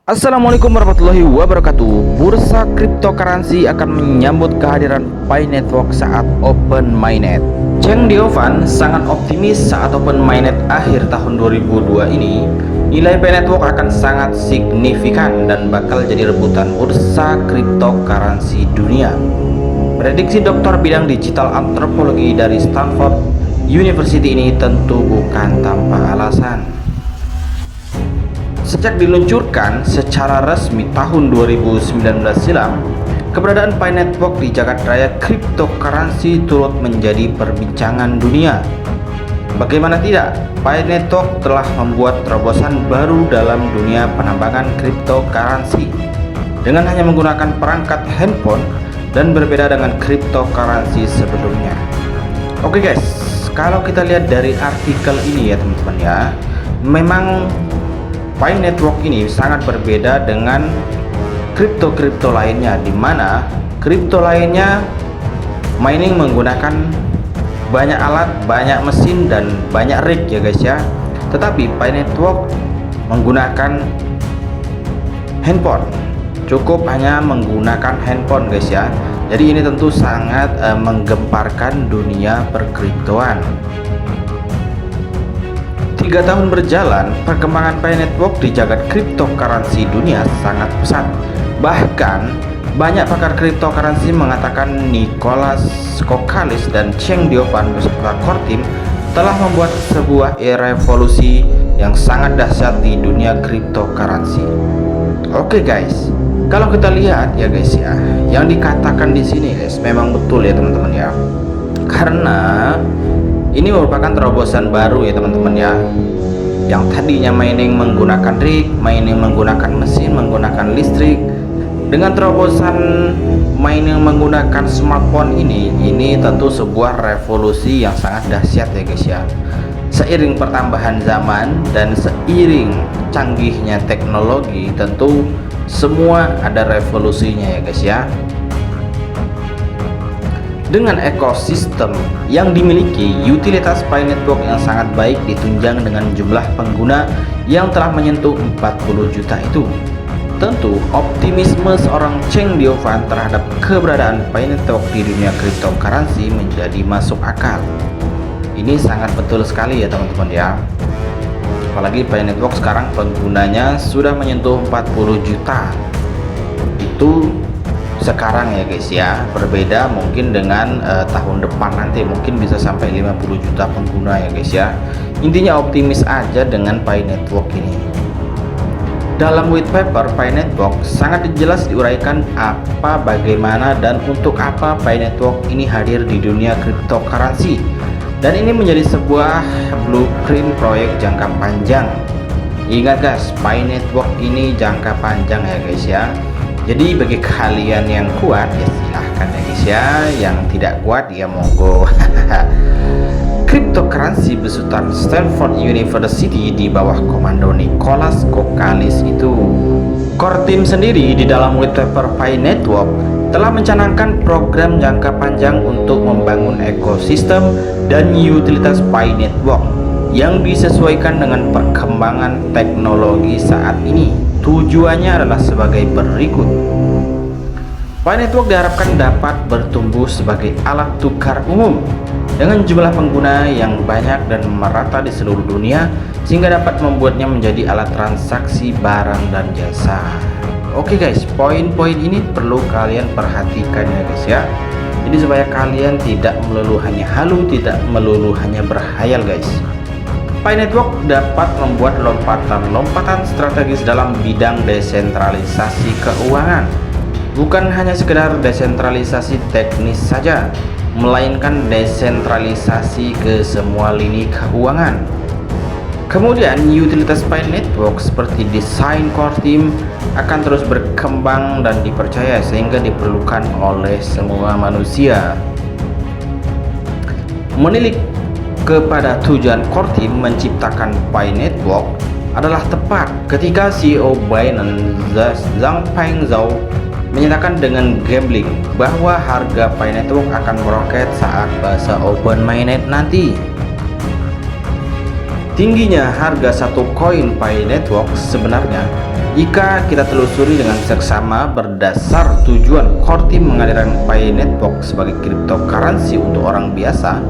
Assalamualaikum warahmatullahi wabarakatuh. Bursa cryptocurrency akan menyambut kehadiran Pi Network saat open mainnet. Cheng Diovan sangat optimis saat open mainnet akhir tahun 2002 ini, nilai Pi Network akan sangat signifikan dan bakal jadi rebutan bursa cryptocurrency dunia. Prediksi doktor bidang digital antropologi dari Stanford University ini tentu bukan tanpa alasan. Sejak diluncurkan secara resmi tahun 2019 silam, keberadaan Pi Network di jagat raya cryptocurrency turut menjadi perbincangan dunia. Bagaimana tidak, Pi Network telah membuat terobosan baru dalam dunia penambangan cryptocurrency dengan hanya menggunakan perangkat handphone dan berbeda dengan cryptocurrency sebelumnya. Oke guys, kalau kita lihat dari artikel ini ya teman-teman ya, memang Pi Network ini sangat berbeda dengan kripto lainnya, di mana kripto lainnya mining menggunakan banyak alat, banyak mesin dan banyak rig ya guys ya. Tetapi Pi Network menggunakan handphone, cukup hanya menggunakan handphone guys ya. Jadi ini tentu sangat menggemparkan dunia perkriptoan. 3 tahun berjalan, perkembangan Pi Network di jagat cryptocurrency dunia sangat pesat. Bahkan, banyak pakar cryptocurrency mengatakan Nicholas Kokalis dan Cheng Diovan beserta core team telah membuat sebuah revolusi yang sangat dahsyat di dunia cryptocurrency. Oke guys, kalau kita lihat ya guys ya, yang dikatakan di sini guys memang betul ya teman-teman ya. Karena ini merupakan terobosan baru ya teman-teman ya. Yang tadinya mining menggunakan rig, mining menggunakan mesin, menggunakan listrik, dengan terobosan mining menggunakan smartphone ini tentu sebuah revolusi yang sangat dahsyat ya guys ya. Seiring pertambahan zaman dan seiring canggihnya teknologi, tentu semua ada revolusinya ya guys ya. Dengan ekosistem yang dimiliki, utilitas Pi Network yang sangat baik ditunjang dengan jumlah pengguna yang telah menyentuh 40 juta itu. Tentu, optimisme seorang Cheng Diovan terhadap keberadaan Pi Network di dunia cryptocurrency menjadi masuk akal. Ini sangat betul sekali ya teman-teman ya. Apalagi Pi Network sekarang penggunanya sudah menyentuh 40 juta. Itu sekarang ya guys ya, berbeda mungkin dengan tahun depan nanti mungkin bisa sampai 50 juta pengguna ya guys ya. Intinya optimis aja dengan Pi Network ini. Dalam white paper Pi Network sangat jelas diuraikan apa, bagaimana dan untuk apa Pi Network ini hadir di dunia cryptocurrency, dan ini menjadi sebuah blueprint proyek jangka panjang. Ingat guys, Pi Network ini jangka panjang ya guys ya. Jadi bagi kalian yang kuat ya silahkan ya guys ya, yang tidak kuat ya monggo. Cryptocurrency besutan Stanford University di bawah komando Nicholas Kokalis itu. Core team sendiri di dalam white paper Pi Network telah mencanangkan program jangka panjang untuk membangun ekosistem dan utilitas Pi Network yang disesuaikan dengan perkembangan teknologi saat ini. Tujuannya adalah sebagai berikut. Pi Network diharapkan dapat bertumbuh sebagai alat tukar umum dengan jumlah pengguna yang banyak dan merata di seluruh dunia, sehingga dapat membuatnya menjadi alat transaksi barang dan jasa. Oke guys, poin-poin ini perlu kalian perhatikan ya guys ya. Jadi supaya kalian tidak melulu hanya halu, tidak melulu hanya berhayal guys. Pi Network dapat membuat lompatan-lompatan strategis dalam bidang desentralisasi keuangan. Bukan hanya sekedar desentralisasi teknis saja, melainkan desentralisasi ke semua lini keuangan. Kemudian utilitas Pi Network seperti desain core team akan terus berkembang dan dipercaya sehingga diperlukan oleh semua manusia. Menilik kepada tujuan core team menciptakan Pi Network adalah tepat ketika CEO Binance Zhang Zhao menyatakan dengan gambling bahwa harga Pi Network akan meroket saat masa open mainnet nanti. Tingginya harga satu koin Pi Network sebenarnya Jika kita telusuri dengan seksama berdasar tujuan core team menghadirkan Pi Network sebagai cryptocurrency untuk orang biasa,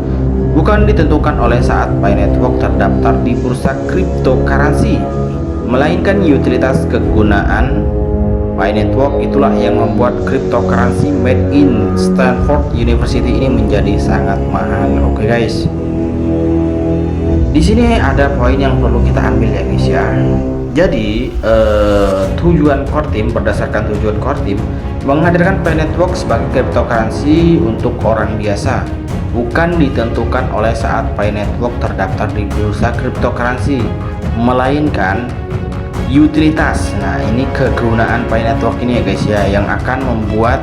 bukan ditentukan oleh saat Pi Network terdaftar di bursa cryptocurrency, melainkan utilitas kegunaan Pi Network itulah yang membuat cryptocurrency made in Stanford University ini menjadi sangat mahal. Oke guys, di sini ada poin yang perlu kita ambil ya guys ya. Jadi tujuan core team, berdasarkan tujuan core team menghadirkan Pi Network sebagai cryptocurrency untuk orang biasa, bukan ditentukan oleh saat Pi Network terdaftar di bursa cryptocurrency, melainkan utilitas. Nah, ini kegunaan Pi Network ini ya guys ya, yang akan membuat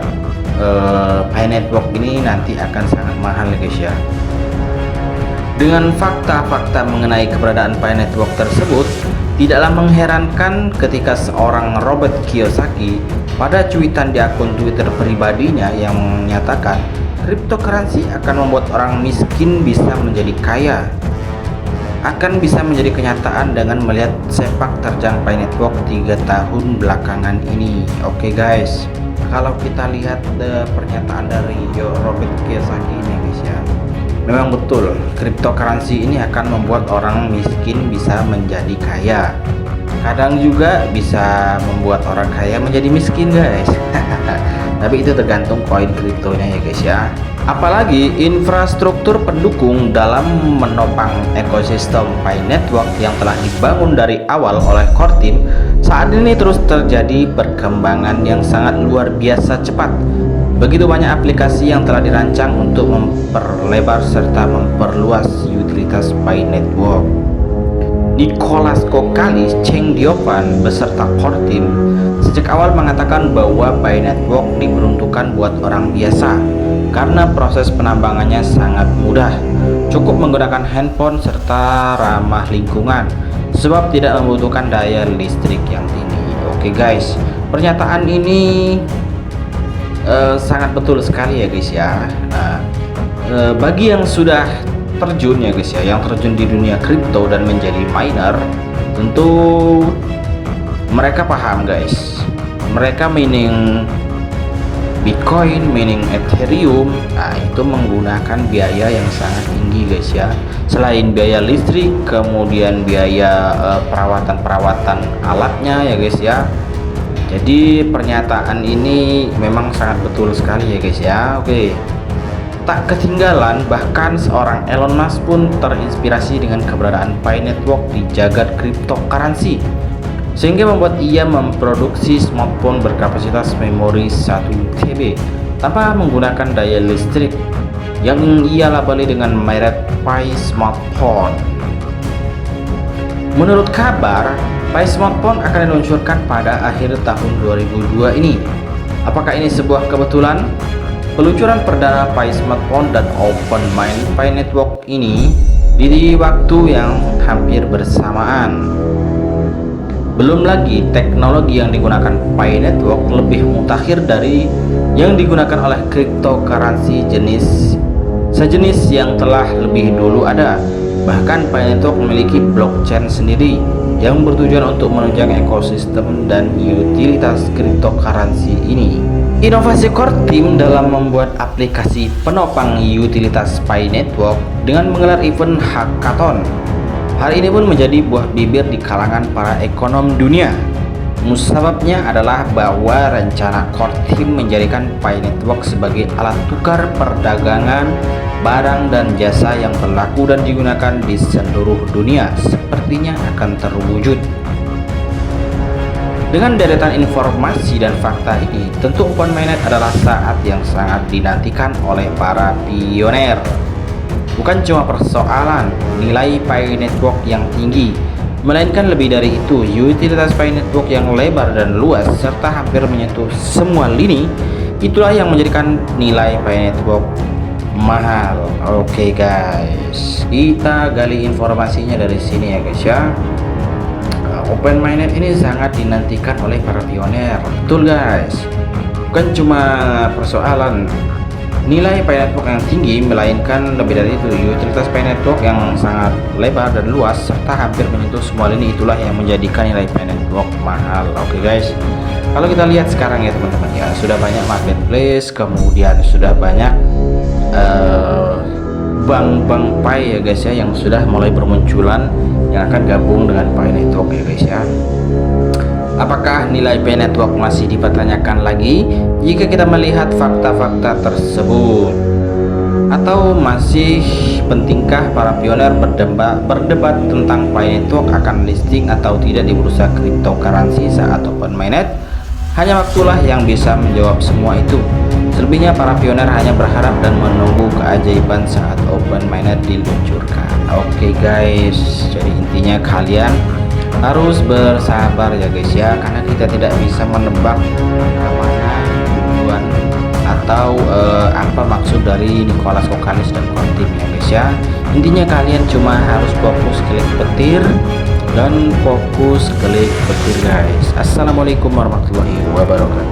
Pi Network ini nanti akan sangat mahal ya guys ya. Dengan fakta-fakta mengenai keberadaan Pi Network tersebut, tidaklah mengherankan ketika seorang Robert Kiyosaki pada cuitan di akun Twitter pribadinya yang menyatakan cryptocurrency akan membuat orang miskin bisa menjadi kaya, akan bisa menjadi kenyataan dengan melihat sepak terjang Pi Network 3 tahun belakangan ini. Oke guys, kalau kita lihat pernyataan dari Robert Kiyosaki ini guys ya, memang betul cryptocurrency ini akan membuat orang miskin bisa menjadi kaya, kadang juga bisa membuat orang kaya menjadi miskin guys. Tapi itu tergantung koin kriptonya ya guys ya. Apalagi infrastruktur pendukung dalam menopang ekosistem Pi Network yang telah dibangun dari awal oleh core team saat ini terus terjadi perkembangan yang sangat luar biasa cepat. Begitu banyak aplikasi yang telah dirancang untuk memperlebar serta memperluas utilitas Pi Network. Nicholas Kokalis, Cheng Diopan beserta core team sejak awal mengatakan bahwa Pi Network diperuntukkan buat orang biasa karena proses penambangannya sangat mudah, cukup menggunakan handphone serta ramah lingkungan, sebab tidak membutuhkan daya listrik yang tinggi. Oke guys, pernyataan ini sangat betul sekali ya guys ya. Nah, bagi yang sudah terjun ya guys ya, yang terjun di dunia kripto dan menjadi miner, tentu mereka paham guys. Mereka mining Bitcoin, mining Ethereum, nah itu menggunakan biaya yang sangat tinggi guys ya. Selain biaya listrik, kemudian biaya perawatan alatnya ya guys ya. Jadi pernyataan ini memang sangat betul sekali ya guys ya. Oke, tak ketinggalan bahkan seorang Elon Musk pun terinspirasi dengan keberadaan Pi Network di jagat cryptocurrency, sehingga membuat ia memproduksi smartphone berkapasitas memori 1 TB tanpa menggunakan daya listrik yang ia labeli dengan merek Pi Smartphone. Menurut kabar, Pi Smartphone akan diluncurkan pada akhir tahun 2002 ini. Apakah ini sebuah kebetulan? Peluncuran perdana Pi Smartphone dan Open Mind Pi Network ini di waktu yang hampir bersamaan. Belum lagi teknologi yang digunakan Pi Network lebih mutakhir dari yang digunakan oleh cryptocurrency sejenis yang telah lebih dulu ada. Bahkan Pi Network memiliki blockchain sendiri yang bertujuan untuk menunjang ekosistem dan utilitas cryptocurrency ini. Inovasi core team dalam membuat aplikasi penopang utilitas Pi Network dengan menggelar event hackathon. Hal ini pun menjadi buah bibir di kalangan para ekonom dunia. Musababnya adalah bahwa rencana core team menjadikan Pi Network sebagai alat tukar perdagangan barang dan jasa yang berlaku dan digunakan di seluruh dunia sepertinya akan terwujud. Dengan deretan informasi dan fakta ini, tentu Open Mainnet adalah saat yang sangat dinantikan oleh para pioner. Bukan cuma persoalan nilai Pi Network yang tinggi, melainkan lebih dari itu, utilitas Pi Network yang lebar dan luas serta hampir menyentuh semua lini, itulah yang menjadikan nilai Pi Network mahal. Oke guys, kita gali informasinya dari sini ya guys ya. Open Mainnet ini sangat dinantikan oleh para pioner, betul guys. Bukan cuma persoalan nilai Pi Network yang tinggi, melainkan lebih dari itu. Utilitas Pi Network yang sangat lebar dan luas serta hampir menyentuh semua lini, itulah yang menjadikan nilai Pi Network mahal. Oke guys, kalau kita lihat sekarang ya teman-teman ya, sudah banyak marketplace, kemudian sudah banyak bank-bank Pi ya guys ya, yang sudah mulai bermunculan yang akan gabung dengan Pi Network ya guys ya. Apakah nilai Pi Network masih dipertanyakan lagi jika kita melihat fakta-fakta tersebut? Atau masih pentingkah para pioner berdebat tentang Pi Network akan listing atau tidak di bursa cryptocurrency saat open mainnet? Hanya waktulah yang bisa menjawab semua itu. Selebihnya para pioner hanya berharap dan menunggu keajaiban saat open mainnet diluncurkan. Oke guys, jadi intinya kalian harus bersabar ya guys ya, karena kita tidak bisa menebak mana tujuan atau apa maksud dari Nicholas Kokalis dan Kortim ya guys ya. Intinya kalian cuma harus fokus klik petir dan fokus klik petir guys. Assalamualaikum warahmatullahi wabarakatuh.